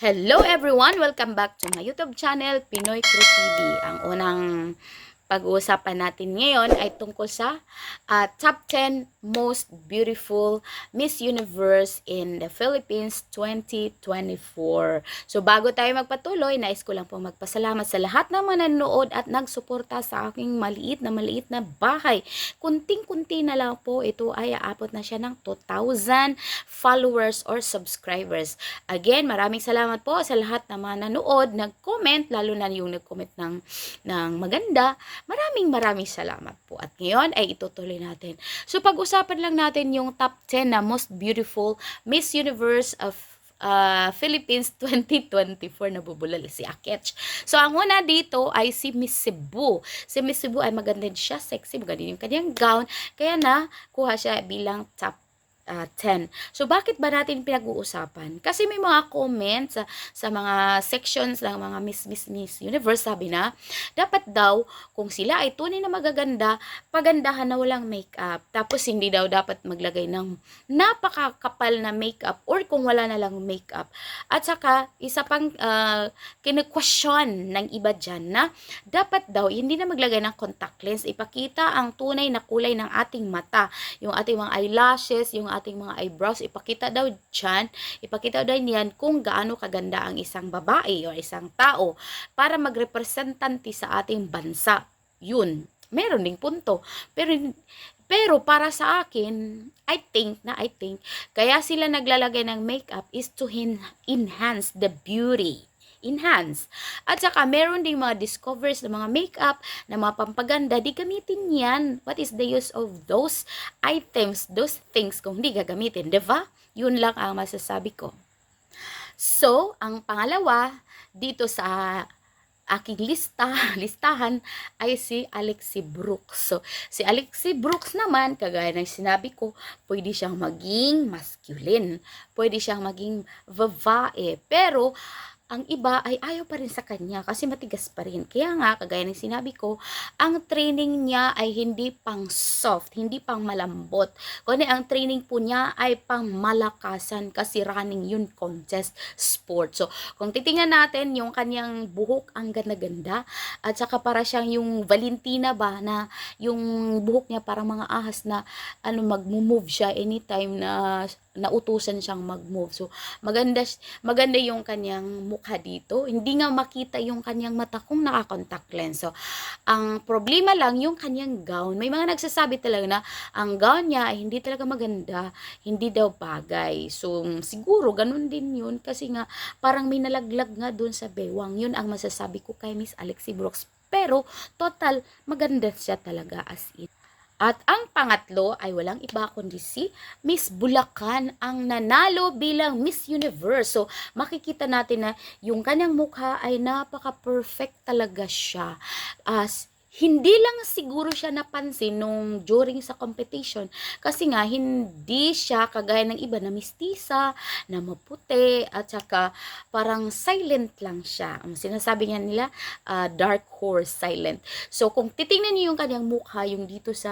Hello everyone! Welcome back to my YouTube channel, Pinoy Crew TV. Ang unang pag-uusapan natin ngayon ay tungkol sa top 10 most beautiful Miss Universe in the Philippines 2024. So bago tayo magpatuloy, nais ko lang po magpasalamat sa lahat ng mga nanonood at nagsuporta sa aking maliit na bahay. Kunting-kunti na lang po, ito ay aabot na siya ng 2,000 followers or subscribers. Again, maraming salamat po sa lahat ng mga nanood, nag-comment, lalo na yung nag-comment ng maganda. Maraming salamat po. At ngayon ay itutuloy natin. So pag-usapan lang natin yung top 10 na most beautiful Miss Universe of Philippines 2024. Nabubulal si Akech. So ang una dito ay si Miss Cebu. Si Miss Cebu ay maganda din siya, sexy, maganda yung kanyang gown. Kaya na kuha siya bilang top 10. So, bakit ba natin pinag-uusapan? Kasi may mga comments sa mga sections ng mga Miss Universe, sabi na, dapat daw, kung sila ay tunay na magaganda, pagandahan na walang makeup. Tapos, hindi daw dapat maglagay ng napakakapal na makeup or kung wala na lang makeup. At saka, isa pang kinu-question ng iba dyan na dapat daw, hindi na maglagay ng contact lens. Ipakita ang tunay na kulay ng ating mata. Yung ating mga eyelashes, yung ating mga eyebrows, ipakita daw niyan kung gaano kaganda ang isang babae o isang tao para magrepresentante sa ating bansa. Yun, meron ding punto. Pero para sa akin, I think, kaya sila naglalagay ng makeup is to enhance the beauty. At saka, meron ding mga discoveries ng mga makeup, na mga pampaganda, di gamitin yan. What is the use of those items, those things, kung di gagamitin, diba? Yun lang ang masasabi ko. So, ang pangalawa, dito sa aking listahan ay si Alexi Brooks. So, si Alexi Brooks naman, kagaya ng sinabi ko, pwede siyang maging masculine, pwede siyang maging babae, pero ang iba ay ayaw pa rin sa kanya kasi matigas pa rin. Kaya nga, kagaya ng sinabi ko, ang training niya ay hindi pang soft, hindi pang malambot. Kundi ang training po niya ay pang malakasan kasi running yun contest sport. So, kung titingnan natin yung kanyang buhok, ang ganda-ganda. At saka para siyang yung Valentina ba na yung buhok niya parang mga ahas na mag-move siya anytime na nautusan siyang mag-move. So, maganda yung kanyang mukha dito. Hindi nga makita yung kanyang mata kung naka-contact lens. So, ang problema lang yung kanyang gown. May mga nagsasabi talaga na ang gown niya ay hindi talaga maganda, hindi daw bagay. So, siguro ganun din yun kasi nga parang may nalaglag nga dun sa bewang. Yun ang masasabi ko kay Miss Alexi Brooks. Pero, total, maganda siya talaga as in. At ang pangatlo ay walang iba kundi si Miss Bulacan ang nanalo bilang Miss Universe. So, makikita natin na yung kanyang mukha ay napaka-perfect talaga siya. Hindi lang siguro siya napansin nung during sa competition kasi nga hindi siya kagaya ng iba na mistisa, na maputi at saka parang silent lang siya. Ang sinasabi niya nila, dark horse silent. So kung titingnan niyo yung kanyang mukha, yung dito sa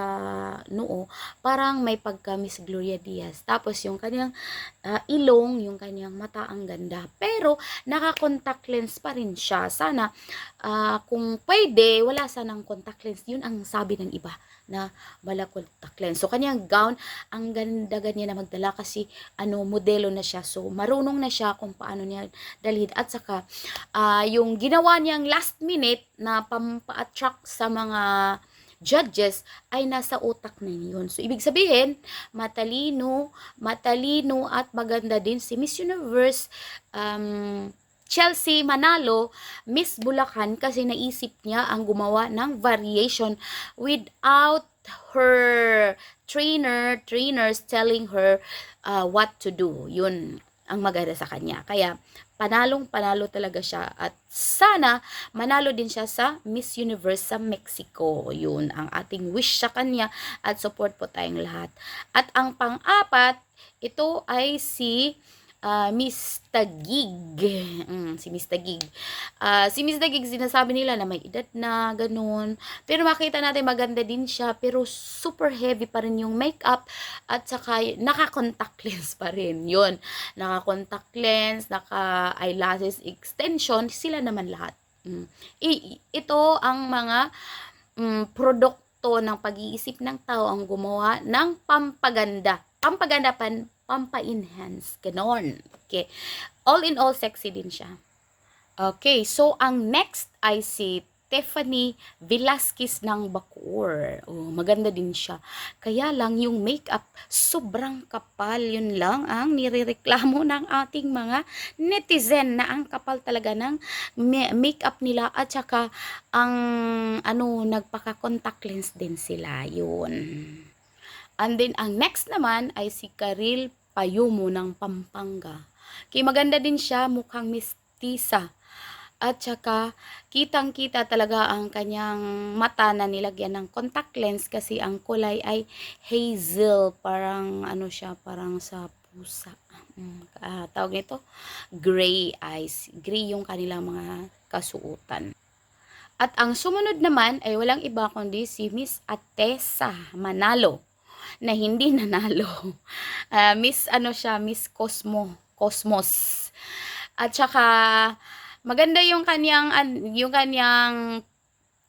noo, parang may pagka Miss Gloria Diaz. Tapos yung kanyang ilong, yung kanyang mata ang ganda. Pero naka-contact lens pa rin siya. Sana kung pwede, wala sanang contact lens. Yun ang sabi ng iba na wala contact lens. So, kanyang gown, ang ganda niya na magdala kasi modelo na siya. So, marunong na siya kung paano niya dalhin. At saka, yung ginawa niyang last minute na pampa-attract sa mga judges ay nasa utak na yun. So, ibig sabihin, matalino at maganda din si Miss Universe Chelsea Manalo, Miss Bulacan kasi naisip niya ang gumawa ng variation without her trainers telling her what to do. Yun ang maganda sa kanya. Kaya panalo talaga siya at sana manalo din siya sa Miss Universe sa Mexico. Yun ang ating wish sa kanya at support po tayong lahat. At ang pang-apat, ito ay si Miss Tagig. Si Miss Tagig. Si Miss Tagig, sinasabi nila na may edad na, ganun. Pero makita natin maganda din siya, pero super heavy pa rin yung makeup at saka naka-contact lens pa rin. Yun, naka-contact lens, naka-eyelashes extension, sila naman lahat. Ito ang mga produkto ng pag-iisip ng tao ang gumawa ng pampaganda. Pampa-enhance. Ganon. Okay. All in all, sexy din siya. Okay. So, ang next ay si Tiffany Velasquez ng Bacoor. Maganda din siya. Kaya lang, yung makeup, sobrang kapal. Yun lang ang nirereklamo ng ating mga netizen na ang kapal talaga ng makeup nila. At saka, ang nagpaka-contact lens din sila. Yun. And then, ang next naman ay si Karil Payumo ng Pampanga. Kaya maganda din siya, mukhang mistisa. At saka, kitang-kita talaga ang kanyang mata na nilagyan ng contact lens kasi ang kulay ay hazel. Parang, siya, parang sa pusa. Tawag nito, gray eyes. Gray yung kanilang mga kasuotan. At ang sumunod naman ay walang iba kundi si Miss Atessa Manalo na hindi nanalo. Miss Miss Cosmos. At saka maganda yung kanyang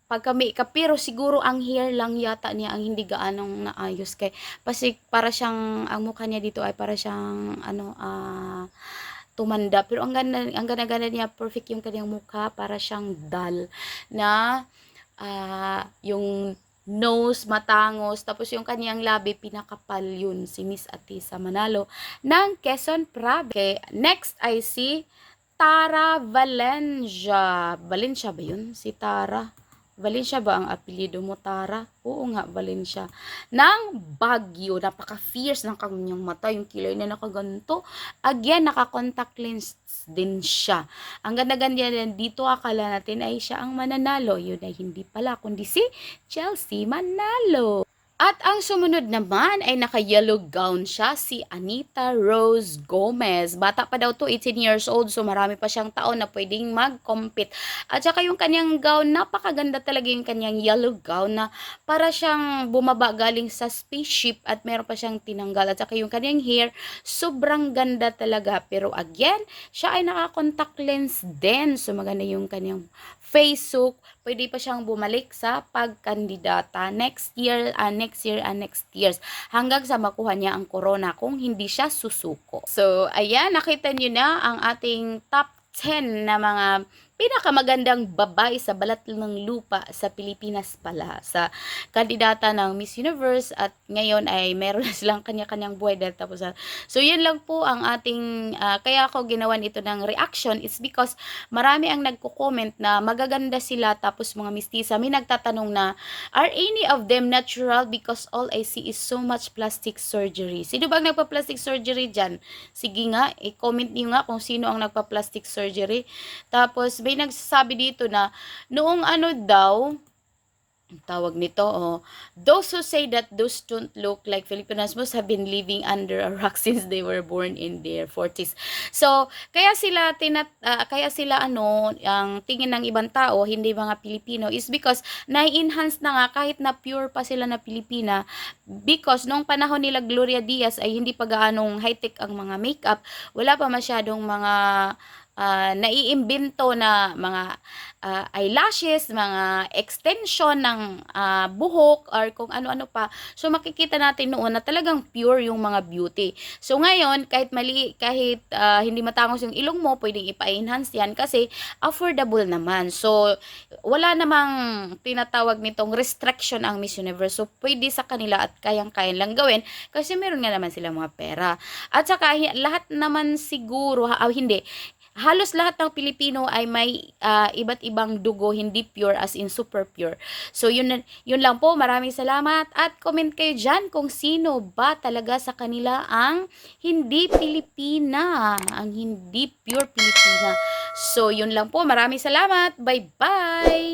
pagka-makeup, pero siguro ang hair lang yata niya ang hindi gaanong naayos kay kasi para siyang ang mukha niya dito ay para siyang tumanda, pero ang ganda niya, perfect yung kanyang mukha, para siyang dull na yung nose matangos, tapos yung kanyang labi pinakapal. Yun si Miss Atessa Manalo ng Quezon Province. Okay, next ay si Tara Valencia. Valencia ba yun? Si Tara Valencia ba ang apelyido mo, Tara? Oo nga, Valencia. Ng Baguio. Napaka-fierce ng kanyang mata. Yung kilay na nakaganto. Again, naka-contact lens din siya. Ang ganda-ganda yan dito, akala natin ay siya ang mananalo. Yun ay hindi pala, kundi si Chelsea Manalo. At ang sumunod naman ay naka-yellow gown siya, si Anita Rose Gomez. Bata pa daw to, 18 years old, so marami pa siyang taon na pwedeng mag-compete. At saka yung kanyang gown, napakaganda talaga yung kanyang yellow gown na para siyang bumaba galing sa spaceship at meron pa siyang tinanggal. At saka yung kanyang hair, sobrang ganda talaga. Pero again, siya ay naka-contact lens din. So maganda yung kanyang face look. Pwede pa siyang bumalik sa pagkandidata next year hanggang sa makuha niya ang corona kung hindi siya susuko. So, ayan, nakita niyo na ang ating top 10 na mga pinakamagandang babae sa balat ng lupa sa Pilipinas pala, sa kandidata ng Miss Universe, at ngayon ay meron na silang kanya-kanyang buhay dahil tapos. So, yan lang po ang ating, kaya ako ginawan ito ng reaction is because marami ang nagko-comment na magaganda sila tapos mga mistisa. May nagtatanong na, are any of them natural because all I see is so much plastic surgery? Sino bang nagpa-plastic surgery dyan? Sige nga, i-comment niyo nga kung sino ang nagpa-plastic surgery. Tapos, may nagsasabi dito na noong daw tawag nito, those who say that those don't look like Filipinos must have been living under a rock since they were born in their 40s. So, kaya sila ang tingin ng ibang tao, hindi mga Pilipino, is because na-enhance na nga kahit na pure pa sila na Pilipina, because nung panahon nila Gloria Diaz ay hindi pa gaanong high-tech ang mga makeup, wala pa masyadong mga naiimbento na mga eyelashes, mga extension ng buhok, or kung ano-ano pa. So, makikita natin noon na talagang pure yung mga beauty. So, ngayon, kahit hindi matangos yung ilong mo, pwedeng ipa-enhance yan kasi affordable naman. So, wala namang tinatawag nitong restriction ang Miss Universe. So, pwede sa kanila at kayang-kaya lang gawin kasi meron nga naman silang mga pera. At saka, lahat naman siguro, hindi, halos lahat ng Pilipino ay may iba't ibang dugo, hindi pure as in super pure. So, yun lang po. Maraming salamat. At comment kayo dyan kung sino ba talaga sa kanila ang hindi Pilipina. Ang hindi pure Pilipina. So, yun lang po. Maraming salamat. Bye-bye!